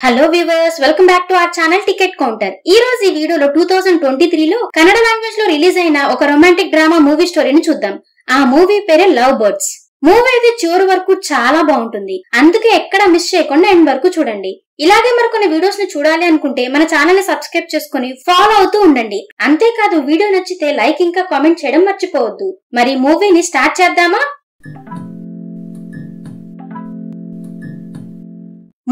Hello viewers, welcome back to our channel ticket counter. ఈ రోజు ఈ వీడియోలో 2023 లో కన్నడ లాంగ్వేజ్ లో రిలీజ్ అయిన ఒక రొమాంటిక్ డ్రామా మూవీ స్టోరీని చూద్దాం. ఆ మూవీ పేరే లవ్ బర్డ్స్. మూవీ అయితే చివరి వరకు చాలా బాగుంటుంది, అందుకే ఎక్కడ మిస్ చేయకుండా ఎండ్ వరకు చూడండి. ఇలాగే మరికొన్ని వీడియోస్ ని చూడాలి అనుకుంటే మన ఛానల్ ని సబ్స్క్రైబ్ చేసుకుని ఫాలో అవుతూ ఉండండి. అంతేకాదు, వీడియో నచ్చితే లైక్ ఇంకా కామెంట్ చేయడం మర్చిపోవద్దు. మరి మూవీని స్టార్ట్ చేద్దామా?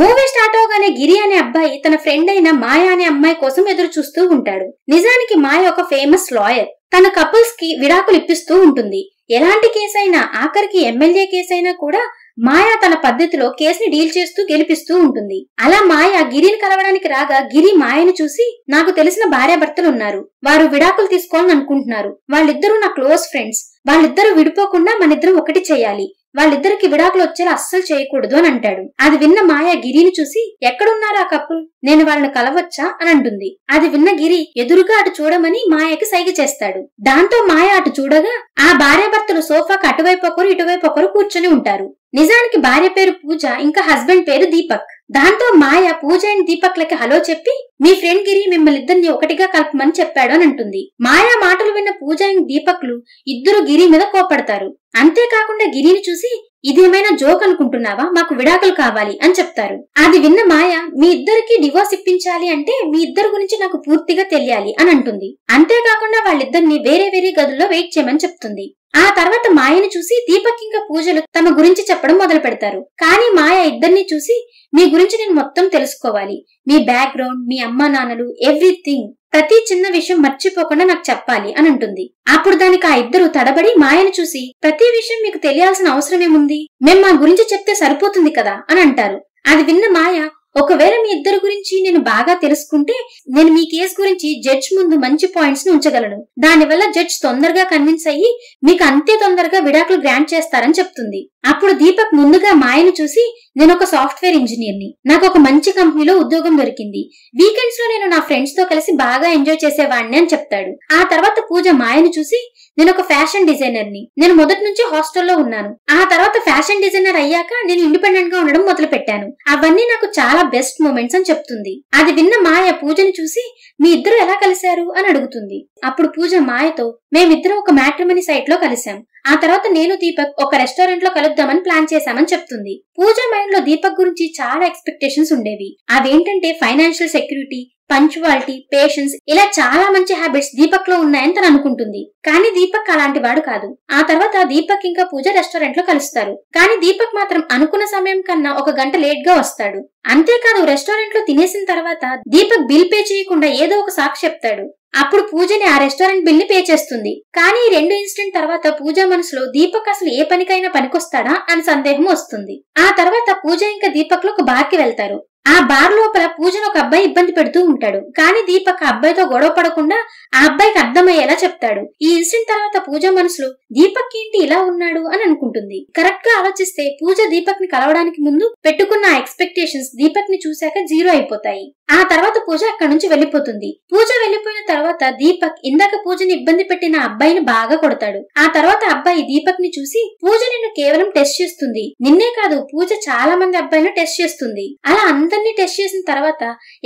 మూవీ స్టార్ట్ అవగానే గిరి అనే అబ్బాయి తన ఫ్రెండ్ అయిన మాయా అనే అమ్మాయి కోసం ఎదురు చూస్తూ ఉంటాడు. నిజానికి మాయ ఒక ఫేమస్ లాయర్. తన కపుల్స్ కి విడాకులు ఇప్పిస్తూ ఉంటుంది. ఎలాంటి కేసు అయినా, ఆఖరికి ఎమ్మెల్యే కేసు అయినా కూడా మాయా తన పద్ధతిలో కేసుని డీల్ చేస్తూ గెలిపిస్తూ ఉంటుంది. అలా మాయ గిరిని కలవడానికి రాగా గిరి మాయను చూసి, నాకు తెలిసిన భార్యాభర్తలు ఉన్నారు, వారు విడాకులు తీసుకోవాలని అనుకుంటున్నారు, వాళ్ళిద్దరూ నా క్లోజ్ ఫ్రెండ్స్, వాళ్ళిద్దరూ విడిపోకుండా మనిద్దరం ఒకటి చేయాలి, వాళ్ళిద్దరికి విడాకులు వచ్చేలా అస్సలు చేయకూడదు అని అంటాడు. అది విన్న మాయ గిరిని చూసి, ఎక్కడున్నారు ఆ కపుల్, నేను వాళ్ళని కలవచ్చా అని అంటుంది. అది విన్న గిరి ఎదురుగా అటు చూడమని మాయకి సైగ చేస్తాడు. దాంతో మాయ అటు చూడగా ఆ భార్యాభర్తలు సోఫాకు అటువైపు ఒకరు ఇటువైపు ఒకరు కూర్చొని ఉంటారు. నిజానికి భార్య పేరు పూజ, ఇంకా హస్బెండ్ పేరు దీపక్. దాంతో మాయ పూజ అండ్ దీపక్ లకి హలో చెప్పి, మీ ఫ్రెండ్ గిరి మిమ్మల్ని ఇద్దరిని ఒకటిగా కలపమని చెప్పాడు అని అంటుంది. మాయా మాటలు విన్న పూజ అండ్ దీపక్లు ఇద్దరు గిరి మీద కోపడతారు. అంతేకాకుండా గిరిని చూసి, ఇదేమైనా జోక్ అనుకుంటున్నావా, మాకు విడాకులు కావాలి అని చెప్తారు. అది విన్న మాయ, మీ ఇద్దరికి డివోర్స్ ఇప్పించాలి అంటే మీ ఇద్దరు గురించి నాకు పూర్తిగా తెలియాలి అని అంటుంది. అంతేకాకుండా వాళ్ళిద్దరిని వేరే వేరే గదుల్లో వెయిట్ చేయమని చెప్తుంది. ఆ తర్వాత మాయని చూసి దీపక్ ఇంకా పూజలు తమ గురించి చెప్పడం మొదలు పెడతారు. కానీ మాయ ఇద్దరిని చూసి, మీ గురించి నేను మొత్తం తెలుసుకోవాలి, మీ బ్యాక్గ్రౌండ్, మీ అమ్మా నాన్నలు, ఎవ్రీథింగ్, ప్రతి చిన్న విషయం మర్చిపోకుండా నాకు చెప్పాలి అని అంటుంది. అప్పుడు దానికి ఆ ఇద్దరు తడబడి మాయను చూసి, ప్రతి విషయం మీకు తెలియాల్సిన అవసరం ఏముంది, మేము మా గురించి చెప్తే సరిపోతుంది కదా అని అంటారు. అది విన్న మాయ, ఒకవేళ మీ ఇద్దరు గురించి నేను బాగా తెలుసుకుంటే నేను మీ కేసు గురించి జడ్జ్ ముందు మంచి పాయింట్స్ ని ఉంచగలను, దానివల్ల జడ్జ్ తొందరగా కన్విన్స్ అయ్యి మీకు అంతే తొందరగా విడాకులు గ్రాంట్ చేస్తారని చెప్తుంది. అప్పుడు దీపక్ ముందుగా మాయను చూసి, నేను ఒక సాఫ్ట్వేర్ ఇంజనీర్ ని, నాకు ఒక మంచి కంపెనీలో ఉద్యోగం దొరికింది, వీకెండ్స్ లో నేను నా ఫ్రెండ్స్ తో కలిసి బాగా ఎంజాయ్ చేసేవాడిని అని చెప్తాడు. ఆ తర్వాత పూజ మాయను చూసి, నేను ఒక ఫ్యాషన్ డిజైనర్ ని, నేను మొదటి నుంచి హాస్టల్లో ఉన్నాను, ఆ తర్వాత ఫ్యాషన్ డిజైనర్ అయ్యాక నేను ఇండిపెండెంట్ గా ఉండడం మొదలు పెట్టాను, అవన్నీ నాకు చాలా బెస్ట్ మూమెంట్స్ అని చెప్తుంది. అది విన్న మాయ పూజని చూసి, మీ ఇద్దరు ఎలా కలిశారు అని అడుగుతుంది. అప్పుడు పూజ మాయతో, మేమిద్దరం ఒక మ్యాట్రిమనీ సైట్ లో కలిశాం, ఆ తర్వాత నేను దీపక్ ఒక రెస్టారెంట్ లో కలుద్దామని ప్లాన్ చేశామని చెప్తుంది. పూజ మైండ్ లో దీపక్ గురించి చాలా ఎక్స్పెక్టేషన్స్ ఉండేవి. అవేంటంటే ఫైనాన్షియల్ సెక్యూరిటీ, పంచువాలిటీ, పేషెన్స్, ఇలా చాలా మంచి హ్యాబిట్స్ దీపక్ లో ఉన్నాయని తను అనుకుంటుంది. కానీ దీపక్ అలాంటి వాడు కాదు. ఆ తర్వాత దీపక్ ఇంకా పూజ రెస్టారెంట్ లో కలుస్తారు. కానీ దీపక్ మాత్రం అనుకున్న సమయం కన్నా ఒక గంట లేట్ గా వస్తాడు. అంతేకాదు, రెస్టారెంట్ లో తినేసిన తర్వాత దీపక్ బిల్ పే చేయకుండా ఏదో ఒక సాకు చెప్తాడు. అప్పుడు పూజని ఆ రెస్టారెంట్ బిల్ ని పే చేస్తుంది. కానీ ఈ రెండు ఇన్సిడెంట్ తర్వాత పూజ మనసులో దీపక్ అసలు ఏ పనికైనా పనికొస్తాడా అని సందేహం వస్తుంది. ఆ తర్వాత పూజ ఇంకా దీపక్ లో ఒక బార్ కి వెళ్తారు. ఆ బార్ లోపల పూజను ఒక అబ్బాయి ఇబ్బంది పెడుతూ ఉంటాడు. కానీ దీపక్ ఆ అబ్బాయితో గొడవ పడకుండా ఆ అబ్బాయికి అర్థమయ్యేలా చెప్తాడు. ఈ ఇన్సిడెంట్ తర్వాత పూజ మనసులో దీపక్ ఏంటి ఇలా ఉన్నాడు అని అనుకుంటుంది. కరెక్ట్ గా ఆలోచిస్తే పూజ దీపక్ ని కలవడానికి ముందు పెట్టుకున్న ఆ ఎక్స్పెక్టేషన్స్ దీపక్ ని చూశాక జీరో అయిపోతాయి. ఆ తర్వాత పూజ అక్కడి నుంచి వెళ్లిపోతుంది. పూజ వెళ్లిపోయిన తర్వాత దీపక్ ఇందాక పూజని ఇబ్బంది పెట్టిన అబ్బాయిని బాగా కొడతాడు. ఆ తర్వాత అబ్బాయి దీపక్ ని చూసి, పూజ నిన్ను కేవలం టెస్ట్ చేస్తుంది, నిన్నే కాదు పూజ చాలా మంది అబ్బాయిలను టెస్ట్ చేస్తుంది, అలా అందరినీ టెస్ట్ చేసిన తర్వాత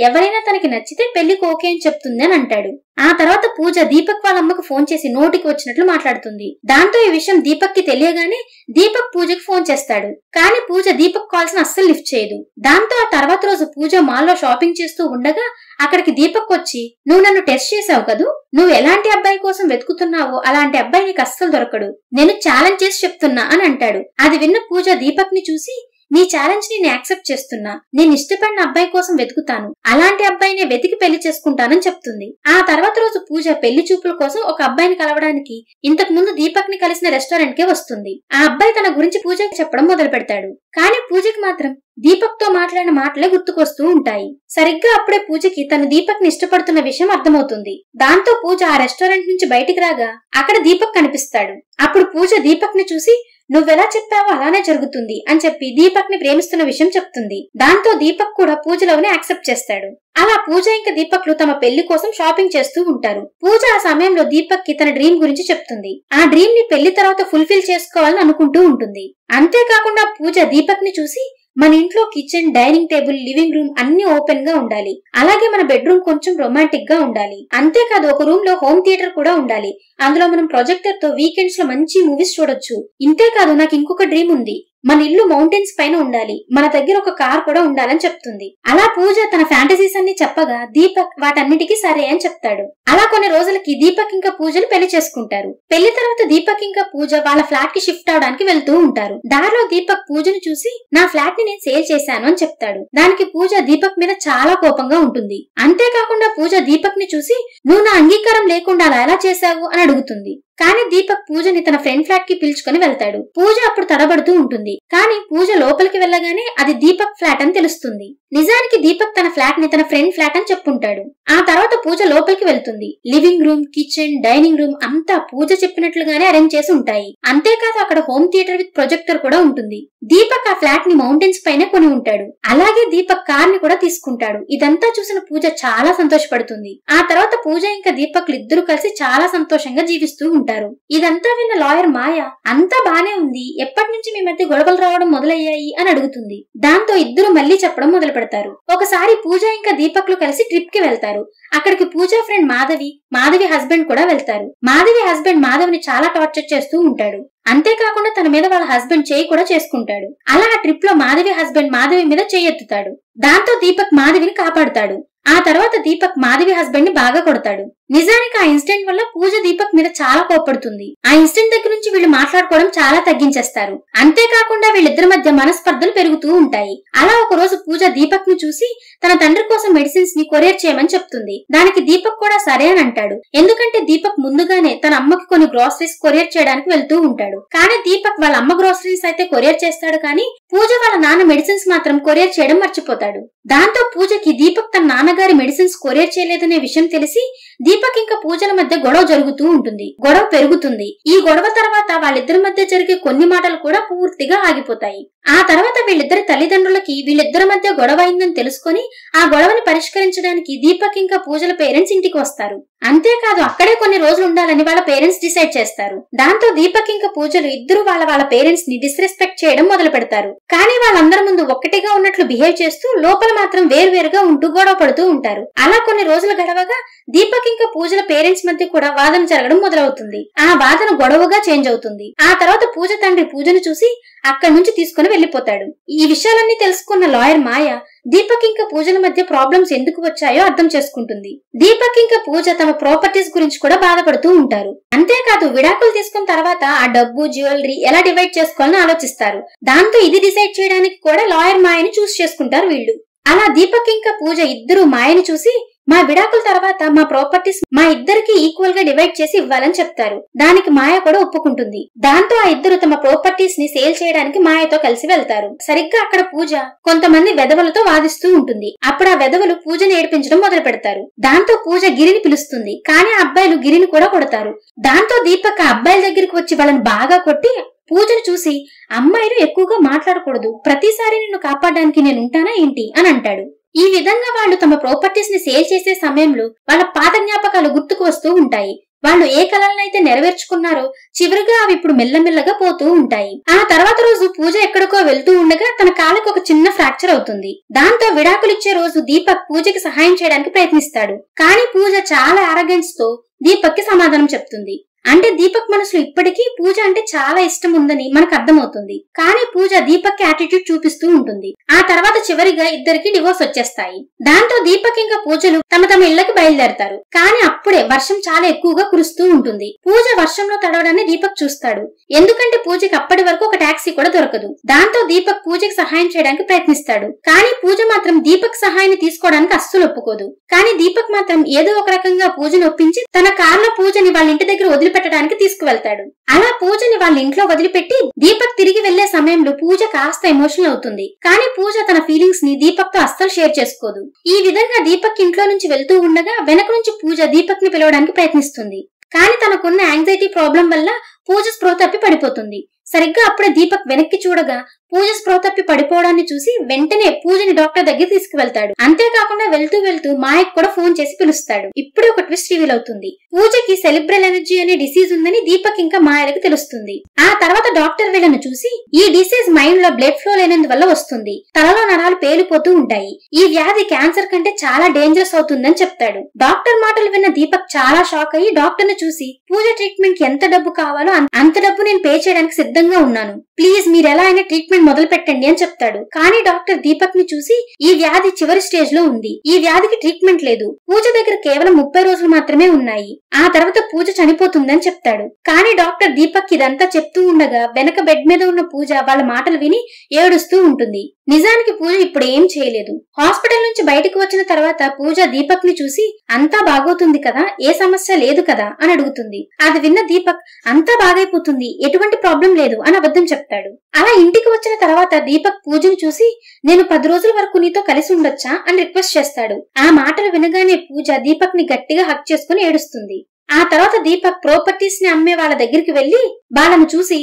ఎవరైనా తనకి నచ్చితే పెళ్లికి ఓకే అని చెప్తుంది అని అంటాడు. ఆ తర్వాత పూజ దీపక్ వాళ్ళ అమ్మకు ఫోన్ చేసి నోటికి వచ్చినట్లు మాట్లాడుతుంది. దాంతో ఈ విషయం దీపక్ కి తెలియగానే దీపక్ పూజకి ఫోన్ చేస్తాడు. కానీ పూజ దీపక్ కాల్స్ ని అస్సలు లిఫ్ట్ చేయదు. దాంతో ఆ తర్వాత రోజు పూజ మాల్ లో షాపింగ్ చేస్తూ ఉండగా అక్కడికి దీపక్ వచ్చి, నువ్వు నన్ను టెస్ట్ చేసావు కదూ, నువ్వు ఎలాంటి అబ్బాయి కోసం వెతుకుతున్నావో అలాంటి అబ్బాయి నీకు అస్సలు దొరకడు, నేను ఛాలెంజ్ చేసి చెప్తున్నా అని అంటాడు. అది విన్న పూజ దీపక్ ని చూసి, నీ ఛాలెంజ్ ని నేను యాక్సెప్ట్ చేస్తున్నా, నేను ఇష్టపడిన అబ్బాయి కోసం వెతుకుతాను, అలాంటి అబ్బాయినే వెతికి పెళ్లి చేసుకుంటానని చెప్తుంది. ఆ తర్వాత రోజు పూజ పెళ్లి చూపుల కోసం ఒక అబ్బాయిని కలవడానికి ఇంతకు ముందు దీపక్ ని కలిసిన రెస్టారెంట్ కే వస్తుంది. ఆ అబ్బాయి తన గురించి పూజకి చెప్పడం మొదలు పెడతాడు. కానీ పూజకి మాత్రం దీపక్ తో మాట్లాడిన మాటలే గుర్తుకొస్తూ ఉంటాయి. సరిగ్గా అప్పుడే పూజకి తను దీపక్ ని ఇష్టపడుతున్న విషయం అర్థమవుతుంది. దాంతో పూజ ఆ రెస్టారెంట్ నుంచి బయటికి రాగా అక్కడ దీపక్ కనిపిస్తాడు. అప్పుడు పూజ దీపక్ ని చూసి, నువ్వెలా చెప్పావో అలానే జరుగుతుంది అని చెప్పి దీపక్ ని ప్రేమిస్తున్న విషయం చెప్తుంది. దాంతో దీపక్ కూడా పూజ లవ్ ని యాక్సెప్ట్ చేస్తాడు. అలా పూజ ఇంకా దీపక్లు తమ పెళ్లి కోసం షాపింగ్ చేస్తూ ఉంటారు. పూజ ఆ సమయంలో దీపక్ కి తన డ్రీమ్ గురించి చెప్తుంది. ఆ డ్రీమ్ ని పెళ్లి తర్వాత ఫుల్ఫిల్ చేసుకోవాలని అనుకుంటూ ఉంటుంది. అంతేకాకుండా పూజ దీపక్ ని చూసి, మన ఇంట్లో kitchen, dining table, living room అన్ని ఓపెన్ గా ఉండాలి. అలాగే మన బెడ్రూమ్ కొంచెం రొమాంటిక్ గా ఉండాలి. అంతేకాదు ఒక రూమ్ లో హోమ్ థియేటర్ కూడా ఉండాలి. అందులో మనం ప్రొజెక్టర్ తో వీకెండ్స్ లో మంచి మూవీస్ చూడొచ్చు. ఇంతేకాదు నాకు ఇంకొక డ్రీమ్ ఉంది. మన ఇల్లు మౌంటైన్స్ పైన ఉండాలి. మన దగ్గర ఒక కార్ కూడా ఉండాలని చెప్తుంది. అలా పూజ తన ఫ్యాంటసీస్ అన్ని చెప్పగా దీపక్ వాటన్నిటికీ సరే అని చెప్తాడు. అలా కొన్ని రోజులకి దీపక్ ఇంకా పూజలు పెళ్లి చేసుకుంటారు. పెళ్లి తర్వాత దీపక్ ఇంకా పూజ వాళ్ళ ఫ్లాట్ కి షిఫ్ట్ అవడానికి వెళ్తూ ఉంటారు. దారిలో దీపక్ పూజను చూసి నా ఫ్లాట్ ని నేను సేల్ చేశాను అని చెప్తాడు. దానికి పూజ దీపక్ మీద చాలా కోపంగా ఉంటుంది. అంతేకాకుండా పూజ దీపక్ ని చూసి నువ్వు నా అంగీకారం లేకుండా అలా ఎలా చేశావు అని అడుగుతుంది. కానీ దీపక్ పూజని తన ఫ్రెండ్ ఫ్లాట్ కి పిలుచుకొని వెళ్తాడు. పూజ అప్పుడు తడబడుతూ ఉంటుంది. కానీ పూజ లోపలికి వెళ్ళగానే అది దీపక్ ఫ్లాట్ అని తెలుస్తుంది. నిజానికి దీపక్ తన ఫ్లాట్ ని తన ఫ్రెండ్ ఫ్లాట్ అని చెప్పుంటాడు. ఆ తర్వాత పూజ లోపలికి వెళ్తుంది. Living room, kitchen, dining room అంతా పూజ చెప్పినట్లుగానే అరేంజ్ చేసి ఉంటాయి. అంతేకాదు అక్కడ హోమ్ థియేటర్ విత్ ప్రొజెక్టర్ కూడా ఉంటుంది. దీపక్ ఆ ఫ్లాట్ ని మౌంటైన్స్ పైన కొని ఉంటాడు. అలాగే దీపక్ కార్ ని కూడా తీసుకుంటాడు. ఇదంతా చూసిన పూజ చాలా సంతోషపడుతుంది. ఆ తర్వాత పూజ ఇంకా దీపక్ ఇద్దరు కలిసి చాలా సంతోషంగా జీవిస్తూ ఉంటారు. ఇదంతా విన్న లాయర్ మాయ అంతా బానే ఉంది, ఎప్పటి నుంచి మీ మధ్య గొడవలు రావడం మొదలయ్యాయి అని అడుగుతుంది. దాంతో ఇద్దరు మళ్లీ చెప్పడం మొదలు పెడతారు. ఒకసారి పూజ ఇంకా దీపక్ లు కలిసి ట్రిప్ కి వెళ్తారు. అక్కడికి పూజ ఫ్రెండ్ మాధవి హస్బెండ్ కూడా వెళ్తారు. మాధవి హస్బెండ్ మాధవిని చాలా టార్చర్ చేస్తూ ఉంటాడు. అంతేకాకుండా తన మీద వాళ్ళ హస్బెండ్ చేయి కూడా చేసుకుంటాడు. అలా ఆ ట్రిప్ లో మాధవి హస్బెండ్ మాధవి మీద చేయెత్తుతాడు. దాంతో దీపక్ మాధవిని కాపాడుతాడు. ఆ తర్వాత దీపక్ మాధవి హస్బెండ్ ని బాగా కొడతాడు. నిజానికి ఆ ఇన్సిడెంట్ వల్ల పూజ దీపక్ మీద చాలా కోపడుతుంది. ఆ ఇన్సిడెంట్ దగ్గర నుంచి వీళ్ళు మాట్లాడుకోవడం చాలా తగ్గించేస్తారు. అంతేకాకుండా వీళ్ళిద్దరి మధ్య మనస్పర్ధలు పెరుగుతూ ఉంటాయి. అలా ఒక రోజు పూజ దీపక్ ని చూసి తన తండ్రి కోసం మెడిసిన్స్ ని కొరియర్ చేయమని చెప్తుంది. దానికి దీపక్ కూడా సరే అని అంటాడు. ఎందుకంటే దీపక్ ముందుగానే తన అమ్మకి కొన్ని గ్రోసరీస్ కొరియర్ చేయడానికి వెళ్తూ ఉంటాడు. కానీ దీపక్ వాళ్ళ అమ్మ గ్రోసరీస్ అయితే కొరియర్ చేస్తాడు, కానీ పూజ వాళ్ళ నాన్న మెడిసిన్స్ మాత్రం కొరియర్ చేయడం మర్చిపోతాడు. దాంతో పూజకి దీపక్ తన నాన్నగారి మెడిసిన్స్ కొరియర్ చేయలేదనే విషయం తెలిసి దీపక్ ఇంకా పూజల మధ్య గొడవ జరుగుతూ ఉంటుంది. గొడవ పెరుగుతుంది. ఈ గొడవ తర్వాత వాళ్ళిద్దరి మధ్య జరిగే కొన్ని మాటలు కూడా పూర్తిగా ఆగిపోతాయి. ఆ తర్వాత వీళ్ళిద్దరి తల్లిదండ్రులకి వీళ్ళిద్దరి మధ్య గొడవ అయిందని తెలుసుకొని ఆ గొడవని పరిష్కరించడానికి దీపక్ ఇంకా పూజల పేరెంట్స్ ఇంటికి వస్తారు. అంతేకాదు అక్కడే కొన్ని రోజులు ఉండాలని వాళ్ళ పేరెంట్స్ డిసైడ్ చేస్తారు. దాంతో దీపక్ ఇంకా పూజలు ఇద్దరు వాళ్ళ పేరెంట్స్ ని డిస్రెస్పెక్ట్ చేయడం మొదలు పెడతారు. కానీ వాళ్ళందరి ముందు ఒక్కటిగా ఉన్నట్లు బిహేవ్ చేస్తూ లోపల మాత్రం వేరువేరుగా ఉంటూ గొడవ పడుతూ ఉంటారు. అలా కొన్ని రోజులు గడవగా దీపక్ ఇంకా పూజల పేరెంట్స్ మధ్య కూడా వాదన జరగడం మొదలవుతుంది. ఆ వాదన గొడవగా చేంజ్ అవుతుంది. ఆ తర్వాత పూజ తండ్రి పూజను చూసి అక్కడి నుంచి తీసుకుని వెళ్లిపోతాడు. ఈ విషయాలన్నీ తెలుసుకున్న లాయర్ మాయ దీపక్ ఇంకా పూజల మధ్య ప్రాబ్లమ్స్ ఎందుకు వచ్చాయో అర్థం చేసుకుంటుంది. దీపక్ ఇంకా పూజ తమ ప్రాపర్టీస్ గురించి కూడా బాధపడుతూ ఉంటారు. అంతేకాదు విడాకులు తీసుకున్న తర్వాత ఆ డబ్బు, జ్యువెలరీ ఎలా డివైడ్ చేసుకోవాలని ఆలోచిస్తారు. దాంతో ఇది డిసైడ్ చేయడానికి కూడా లాయర్ మాయని చూస్ చేసుకుంటారు వీళ్ళు. అలా దీపక్ ఇంకా పూజ ఇద్దరు మాయని చూసి మా విడాకుల తర్వాత మా ప్రాపర్టీస్ మా ఇద్దరికి ఈక్వల్ గా డివైడ్ చేసి ఇవ్వాలని చెప్తారు. దానికి మాయ కూడా ఒప్పుకుంటుంది. దాంతో ఆ ఇద్దరు తమ ప్రాపర్టీస్ ని సేల్ చేయడానికి మాయతో కలిసి వెళ్తారు. సరిగ్గా అక్కడ పూజ కొంతమంది వెధవలతో వాదిస్తూ ఉంటుంది. అప్పుడు ఆ వెధవలు పూజని ఏడిపించడం మొదలు పెడతారు. దాంతో పూజ గిరిని పిలుస్తుంది. కానీ ఆ అబ్బాయిలు గిరిని కూడా కొడతారు. దాంతో దీపక్ ఆ అబ్బాయిల దగ్గరికి వచ్చి వాళ్ళని బాగా కొట్టి పూజను చూసి అమ్మాయిలు ఎక్కువగా మాట్లాడకూడదు, ప్రతిసారి నిన్ను కాపాడడానికి నేనుంటానా ఏంటి అని అంటాడు. ఈ విధంగా వాళ్ళు తమ ప్రాపర్టీస్ ని సేల్ చేసే సమయంలో వాళ్ళ పాత జ్ఞాపకాలు గుర్తుకు వస్తూ ఉంటాయి. వాళ్ళు ఏ కలలనైతే నెరవేర్చుకున్నారో చివరిగా అవి ఇప్పుడు మెల్లమెల్లగా పోతూ ఉంటాయి. ఆ తర్వాత రోజు పూజ ఎక్కడికో వెళ్తూ ఉండగా తన కాళ్ళకి ఒక చిన్న ఫ్రాక్చర్ అవుతుంది. దాంతో విడాకులిచ్చే రోజు దీపక్ పూజకి సహాయం చేయడానికి ప్రయత్నిస్తాడు. కానీ పూజ చాలా ఆరోగెన్స్ తో దీపక్ కి సమాధానం చెప్తుంది. అంటే దీపక్ మనసులో ఇప్పటికీ పూజ అంటే చాలా ఇష్టం ఉందని మనకు అర్థమవుతుంది. కానీ పూజ దీపక్ యాటిట్యూడ్ చూపిస్తూ ఉంటుంది. ఆ తర్వాత చివరిగా ఇద్దరికి డివోర్స్ వచ్చేస్తాయి. దాంతో దీపక్ ఇంకా పూజలు తమ ఇళ్లకి బయలుదేరతారు. కానీ అప్పుడే వర్షం చాలా ఎక్కువగా కురుస్తూ ఉంటుంది. పూజ వర్షంలో తడవడాన్ని దీపక్ చూస్తాడు. ఎందుకంటే పూజకి అప్పటి వరకు ఒక టాక్సీ కూడా దొరకదు. దాంతో దీపక్ పూజకి సహాయం చేయడానికి ప్రయత్నిస్తాడు. కానీ పూజ మాత్రం దీపక్ సహాయాన్ని తీసుకోవడానికి అస్సలు ఒప్పుకోదు. కానీ దీపక్ మాత్రం ఏదో ఒక రకంగా పూజను ఒప్పించి తన కార్లో పూజని వాళ్ళ ఇంటి దగ్గర వదిలిపెట్టడానికి తీసుకువెళ్తాడు. అలా పూజని వాళ్ళ ఇంట్లో వదిలిపెట్టి దీపక్ తిరిగి వెళ్లే సమయంలో పూజ కాస్త ఎమోషనల్ అవుతుంది. కానీ పూజ తన ఫీలింగ్స్ ని దీపక్ తో అస్సలు షేర్ చేసుకోదు. ఈ విధంగా దీపక్ ఇంట్లో నుంచి వెళ్తూ ఉండగా వెనక నుంచి పూజ దీపక్ ని పిలవడానికి ప్రయత్నిస్తుంది. కానీ తనకున్న యాంగ్జైటీ ప్రాబ్లం వల్ల పూజ స్పృహ తప్పి పడిపోతుంది. సరిగ్గా అప్పుడే దీపక్ వెనక్కి చూడగా పూజ స్పృహ తప్పి పడిపోవడాన్ని చూసి వెంటనే పూజని డాక్టర్ దగ్గర తీసుకువెళ్తాడు. అంతేకాకుండా వెళ్తూ వెళ్తూ మాయకు కూడా ఫోన్ చేసి పిలుస్తాడు. ఇప్పుడే ఒక ట్విస్ట్ రివీల్ అవుతుంది. పూజకి సెరిబ్రల్ ఎనర్జీ అనే డిసీజ్ ఉందని దీపక్ ఇంకా మాయలకు తెలుస్తుంది. ఆ తర్వాత డాక్టర్ వీళ్ళను చూసి ఈ డిసీజ్ మైండ్ లో బ్లడ్ ఫ్లో లేనందువల్ల వస్తుంది. తలలో నరాలు పేలిపోతూ ఉంటాయి. ఈ వ్యాధి క్యాన్సర్ కంటే చాలా డేంజరస్ అవుతుందని చెప్తాడు. డాక్టర్ మాటలు విన్న దీపక్ చాలా షాక్ అయ్యి డాక్టర్ ను చూసి పూజ ట్రీట్మెంట్ కి ఎంత డబ్బు కావాలో అంత డబ్బు నేను పే చేయడానికి సిద్ధంగా ఉన్నాను. ప్లీజ్ మీరు ఎలా అయినా ట్రీట్మెంట్ మొదలు పెట్టండి అని చెప్తాడు. కానీ డాక్టర్ దీపక్ ని చూసి ఈ వ్యాధి చివరి స్టేజ్ లో ఉంది. ఈ వ్యాధికి ట్రీట్మెంట్ లేదు. పూజ దగ్గర కేవలం 30 రోజులు మాత్రమే ఉన్నాయి. ఆ తర్వాత పూజ చనిపోతుందని చెప్తాడు. కానీ డాక్టర్ దీపక్ ఇదంతా చెప్తూ ఉండగా వెనక బెడ్ మీద ఉన్న పూజ వాళ్ళ మాటలు విని ఏడుస్తూ ఉంటుంది. నిజానికి పూజ ఇప్పుడు ఏం చేయలేదు. హాస్పిటల్ నుంచి బయటకు వచ్చిన తర్వాత పూజ దీపక్ ని చూసి అంతా బాగవుతుంది కదా, ఏ సమస్య లేదు కదా అని అడుగుతుంది. అది విన్న దీపక్ అంతా బాగైపోతుంది, ఎటువంటి ప్రాబ్లం లేదు అని అబద్ధం చెప్తాడు. అలా ఇంటికి వచ్చిన తర్వాత దీపక్ పూజను చూసి నేను 10 రోజుల వరకు నీతో కలిసి ఉండొచ్చా అని రిక్వెస్ట్ చేస్తాడు. ఆ మాటలు వినగానే పూజ దీపక్ ని గట్టిగా హక్ చేసుకుని ఏడుస్తుంది. ఆ తర్వాత దీపక్ ప్రాపర్టీస్ ని అమ్మే వాళ్ళ దగ్గరికి వెళ్లి వాళ్ళను చూసి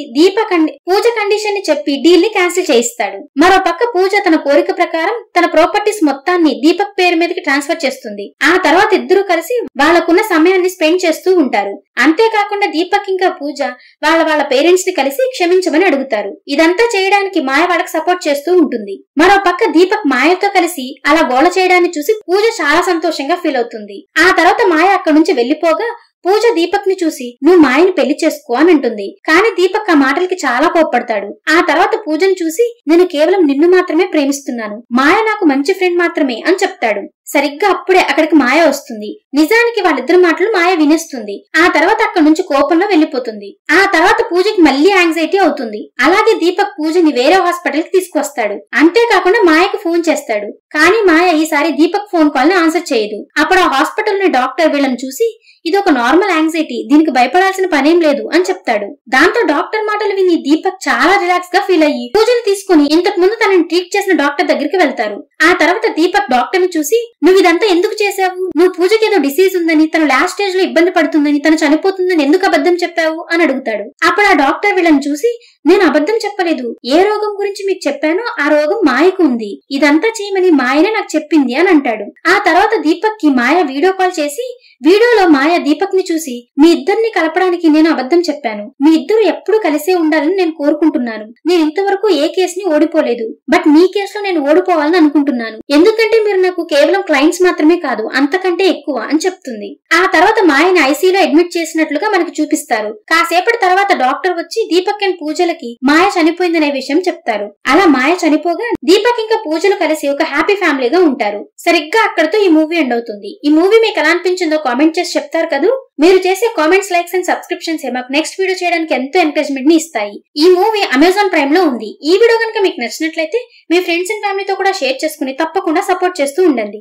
పూజ కండిషన్ ని చెప్పి డీల్ ని క్యాన్సిల్ చేయిస్తాడు. మరో పక్క పూజ తన కోరిక ప్రకారం తన ప్రాపర్టీస్ మొత్తాన్ని దీపక్ పేరు మీదకి ట్రాన్స్ఫర్ చేస్తుంది. ఆ తర్వాత ఇద్దరు కలిసి వాళ్లకున్న సమయాన్ని స్పెండ్ చేస్తూ ఉంటారు. అంతేకాకుండా దీపక్ ఇంకా పూజ వాళ్ళ పేరెంట్స్ ని కలిసి క్షమించమని అడుగుతారు. ఇదంతా చేయడానికి మాయ వాళ్ళకి సపోర్ట్ చేస్తూ ఉంటుంది. మరో పక్క దీపక్ మాయతో కలిసి అలా గోల చేయడాన్ని చూసి పూజ చాలా సంతోషంగా ఫీల్ అవుతుంది. ఆ తర్వాత మాయ అక్కడి నుంచి వెళ్లిపోగా పూజ దీపక్ ని చూసి నువ్వు మాయని పెళ్లి చేసుకో అని అంటుంది. కానీ దీపక్ ఆ మాటలకి చాలా కోప్పడతాడు. ఆ తర్వాత పూజను చూసి నేను కేవలం నిన్ను మాత్రమే ప్రేమిస్తున్నాను, మాయ నాకు మంచి ఫ్రెండ్ మాత్రమే అని చెప్తాడు. సరిగ్గా అప్పుడే అక్కడికి మాయ వస్తుంది. నిజానికి వాళ్ళిద్దరి మాటలు మాయ వినేస్తుంది. ఆ తర్వాత అక్కడి నుంచి కోపంలో వెళ్లిపోతుంది. ఆ తర్వాత పూజకి మళ్లీ యాంగ్జైటీ అవుతుంది. అలాగే దీపక్ పూజని వేరే హాస్పిటల్ కి తీసుకొస్తాడు. అంతేకాకుండా మాయకు ఫోన్ చేస్తాడు. కానీ మాయ ఈసారి దీపక్ ఫోన్ కాల్ ని ఆన్సర్ చేయదు. అప్పుడు ఆ హాస్పిటల్ ని డాక్టర్ వీళ్ళని చూసి ఇది ఒక నార్మల్ యాంగ్జైటీ, దీనికి భయపడాల్సిన పనేం లేదు అని చెప్తాడు. దాంతో డాక్టర్ మాటలు విని దీపక్ చాలా రిలాక్స్ గా ఫీల్ అయ్యి పూజను తీసుకుని ఇంతకు ముందు తనని ట్రీట్ చేసిన డాక్టర్ దగ్గరికి వెళ్తారు. ఆ తర్వాత దీపక్ డాక్టర్ ని చూసి నువ్వు ఇదంతా ఎందుకు చేశావు, నువ్వు పూజకి ఏదో డిసీజ్ ఉందని, తన లాస్ట్ స్టేజ్ లో ఇబ్బంది పడుతుందని, తను చనిపోతుందని ఎందుకు అబద్ధం చెప్పావు అని అడుగుతాడు. అప్పుడు ఆ డాక్టర్ వీళ్ళని చూసి నేను అబద్ధం చెప్పలేదు, ఏ రోగం గురించి మీకు చెప్పానో ఆ రోగం మాయకు ఉంది, ఇదంతా చేయమని మాయనే నాకు చెప్పింది అని అంటాడు. ఆ తర్వాత దీపక్ కి మాయ వీడియో కాల్ చేసి వీడియోలో మాయ దీపక్ ని చూసి మీ ఇద్దరిని కలపడానికి నేను అబద్ధం చెప్పాను, మీ ఇద్దరు ఎప్పుడూ కలిసే ఉండాలని నేను కోరుకుంటున్నాను, నేను ఇంతవరకు ఏ కేసుని ఓడిపోలేదు, బట్ మీ కేసులో నేను ఓడిపోవాలని అనుకుంటున్నాను, ఎందుకంటే మీరు నాకు కేవలం క్లయింట్స్ మాత్రమే కాదు అంతకంటే ఎక్కువ అని చెప్తుంది. ఆ తర్వాత మాయని ఐసీలో అడ్మిట్ చేసినట్లుగా మనకి చూపిస్తారు. కాసేపటి తర్వాత డాక్టర్ వచ్చి దీపక్ అండ్ పూజలకి మాయ చనిపోయిందనే విషయం చెప్తారు. అలా మాయ చనిపోగా దీపక్ ఇంకా పూజలు కలిసి ఒక హ్యాపీ ఫ్యామిలీగా ఉంటారు. సరిగ్గా అక్కడతో ఈ మూవీ ఎండ్ అవుతుంది. ఈ మూవీ మీకు ఎలా అనిపించిందో కామెంట్ చేసి చెప్తారు కదా. మీరు చేసే కామెంట్స్, లైక్స్ అండ్ సబ్స్క్రిప్షన్స్ మాకు నెక్స్ట్ వీడియో చేయడానికి ఎంతో ఎంకరేజ్మెంట్ ని ఇస్తాయి. ఈ మూవీ అమెజాన్ ప్రైమ్ లో ఉంది. ఈ వీడియో కనుక మీకు నచ్చినట్లయితే మీ ఫ్రెండ్స్ అండ్ ఫ్యామిలీతో కూడా షేర్ చేసుకుని తప్పకుండా సపోర్ట్ చేస్తూ ఉండండి.